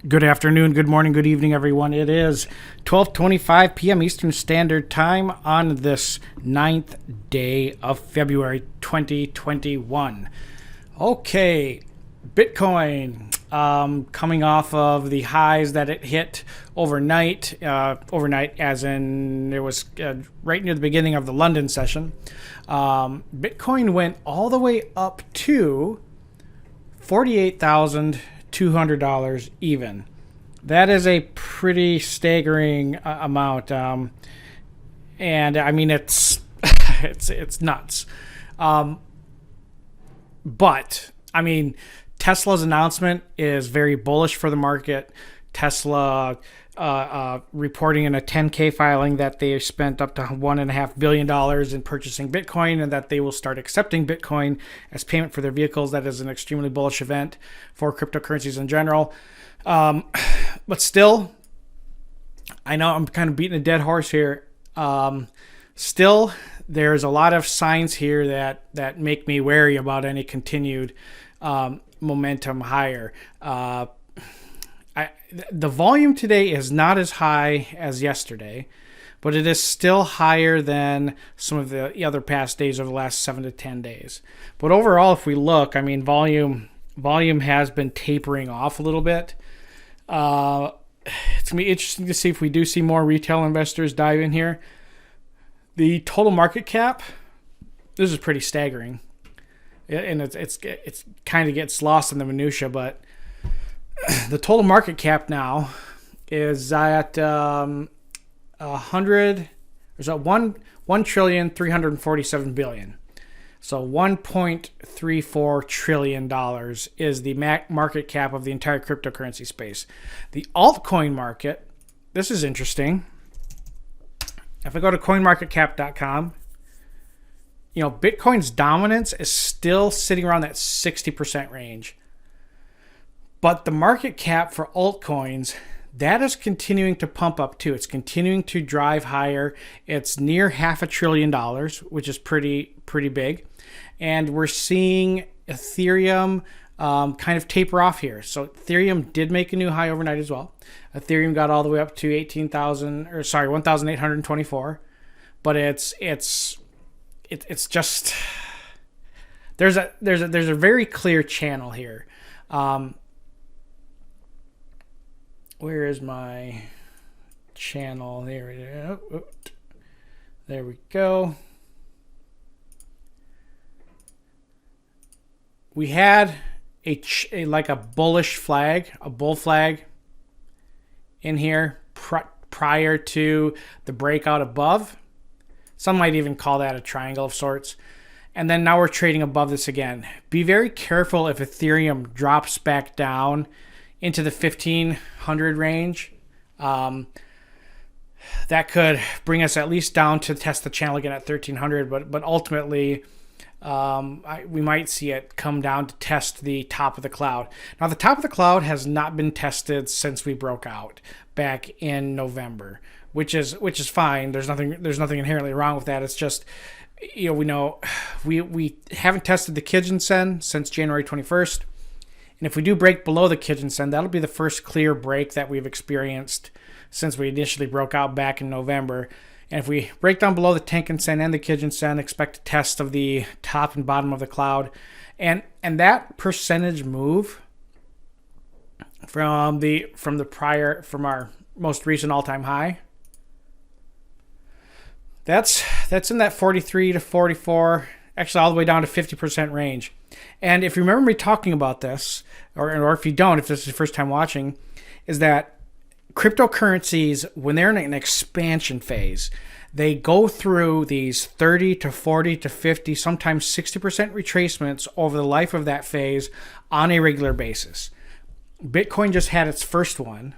Good afternoon, good morning, good evening, everyone. It is 12:25 p.m. Eastern Standard Time on this 9th day of February 2021. Okay, Bitcoin coming off of the highs that it hit overnight. Overnight, as in it was right near the beginning of the London session. Bitcoin went all the way up to $48,200 even. That is a pretty staggering amount, and I mean it's it's nuts. But I mean, Tesla's announcement is very bullish for the market. Tesla reporting in a 10-K filing that they spent up to $1.5 billion in purchasing Bitcoin, and that they will start accepting Bitcoin as payment for their vehicles. That is an extremely bullish event for cryptocurrencies in general. But still, I know I'm kind of beating a dead horse here. Still, there's a lot of signs here that make me wary about any continued momentum higher. The volume today is not as high as yesterday, but it is still higher than some of the other past days over the last 7 to 10 days. But overall, if we look, I mean, volume has been tapering off a little bit. It's going to be interesting to see if we do see more retail investors dive in here. The total market cap, this is pretty staggering. And it's kind of gets lost in the minutia, but the total market cap now is at $1,347,000,000,000. So $1.34 trillion is the market cap of the entire cryptocurrency space. The altcoin market, this is interesting. If I go to coinmarketcap.com, Bitcoin's dominance is still sitting around that 60% range. But the market cap for altcoins, that is continuing to pump up too. It's continuing to drive higher. It's near $500 billion, which is pretty big. And we're seeing Ethereum kind of taper off here. So Ethereum did make a new high overnight as well. Ethereum got all the way up to 1,824. But it's just there's a very clear channel here. Where is my channel? There we go. We had a bullish flag, a bull flag in here prior to the breakout above. Some might even call that a triangle of sorts. And then now we're trading above this again. Be very careful if Ethereum drops back down into the 1,500 range. That could bring us at least down to test the channel again at 1,300. But ultimately, we might see it come down to test the top of the cloud. Now, the top of the cloud has not been tested since we broke out back in November, which is fine. There's nothing inherently wrong with that. It's just, we know we haven't tested the Kijun Sen since January 21st. And if we do break below the Kijun Sen, that'll be the first clear break that we've experienced since we initially broke out back in November. And if we break down below the Tenkan Sen and the Kijun Sen, expect a test of the top and bottom of the cloud. And that percentage move from our most recent all-time high, that's in that 43 to 44, actually all the way down to 50% range. And if you remember me talking about this, or if you don't, if this is your first time watching, is that cryptocurrencies, when they're in an expansion phase, they go through these 30 to 40 to 50, sometimes 60% retracements over the life of that phase on a regular basis. Bitcoin just had its first one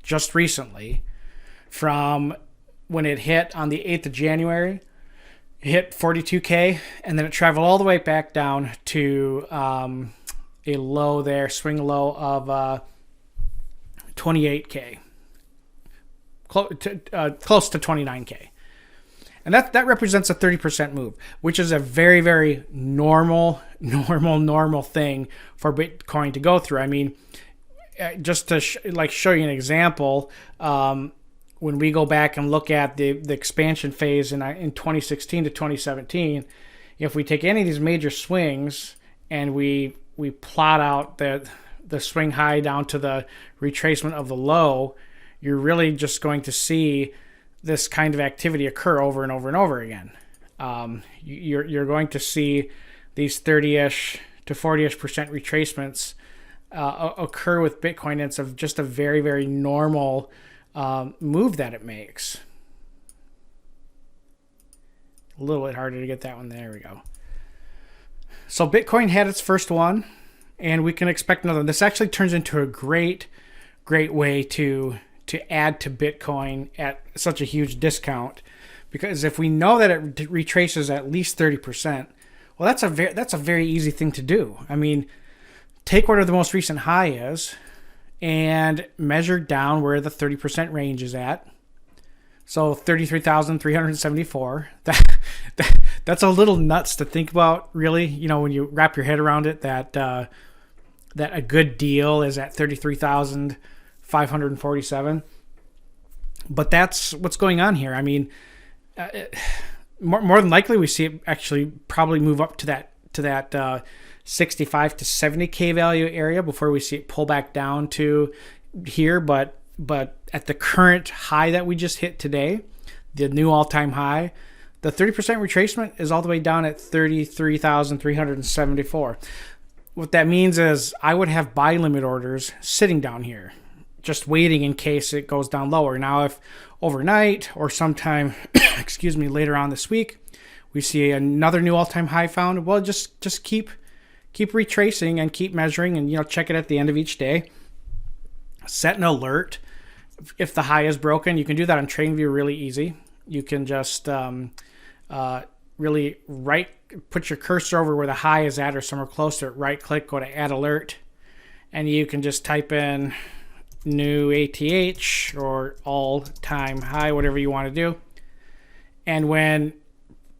just recently, from when it hit on the 8th of January. It hit 42K, and then it traveled all the way back down to a low there, swing low of 28K, close to 29K. And that represents a 30% move, which is a very, very normal thing for Bitcoin to go through. I mean, just to show you an example, when we go back and look at the expansion phase in 2016 to 2017, if we take any of these major swings and we plot out the swing high down to the retracement of the low, you're really just going to see this kind of activity occur over and over and over again. You're going to see these 30-ish to 40-ish percent retracements occur with Bitcoin, and it's just a very, very normal move that it makes. A little bit harder to get that one. There we go. So Bitcoin had its first one, and we can expect another. This actually turns into a great way to add to Bitcoin at such a huge discount, because if we know that it retraces at least 30%, well, that's a very easy thing to do. I mean, take whatever the most recent high is and measure down where the 30% range is at. So 33,374. That's a little nuts to think about, really. You know, when you wrap your head around it, that a good deal is at 33,547. But that's what's going on here. I mean, more than likely, we see it actually probably move up to that 65 to 70K value area before we see it pull back down to here. But at the current high that we just hit today, the new all-time high, the 30% retracement is all the way down at 33,374. What that means is I would have buy limit orders sitting down here, just waiting in case it goes down lower. Now, if overnight or sometime, later on this week, we see another new all-time high found, well, just keep retracing and keep measuring, and check it at the end of each day. Set an alert if the high is broken. You can do that on TradingView really easy. You can just really put your cursor over where the high is at or somewhere close to it, right click, go to add alert, and you can just type in new ATH or all-time high, whatever you want to do. And when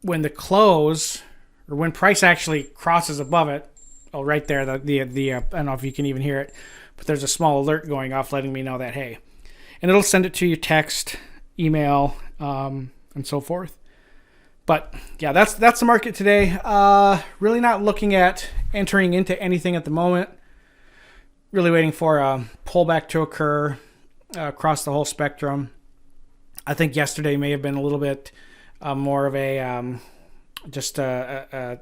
the close, or when price actually crosses above it, right there, the I don't know if you can even hear it, but there's a small alert going off letting me know that, hey, and it'll send it to your text, email, and so forth. But yeah, that's the market today. Really not looking at entering into anything at the moment. Really waiting for a pullback to occur across the whole spectrum. I think yesterday may have been a little bit more of a just kind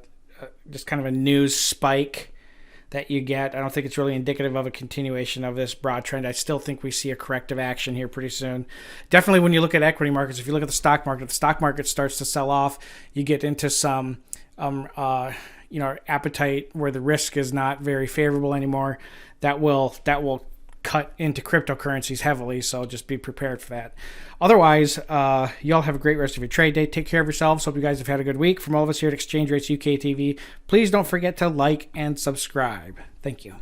of a news spike that you get. I don't think it's really indicative of a continuation of this broad trend. I still think we see a corrective action here pretty soon. Definitely when you look at equity markets, if you look at the stock market starts to sell off, you get into some appetite where the risk is not very favorable anymore. That will cut into cryptocurrencies heavily, so just be prepared for that. Otherwise, y'all have a great rest of your trade day. Take care of yourselves. Hope you guys have had a good week. From all of us here at Exchange Rates UK TV, please don't forget to like and subscribe. Thank you.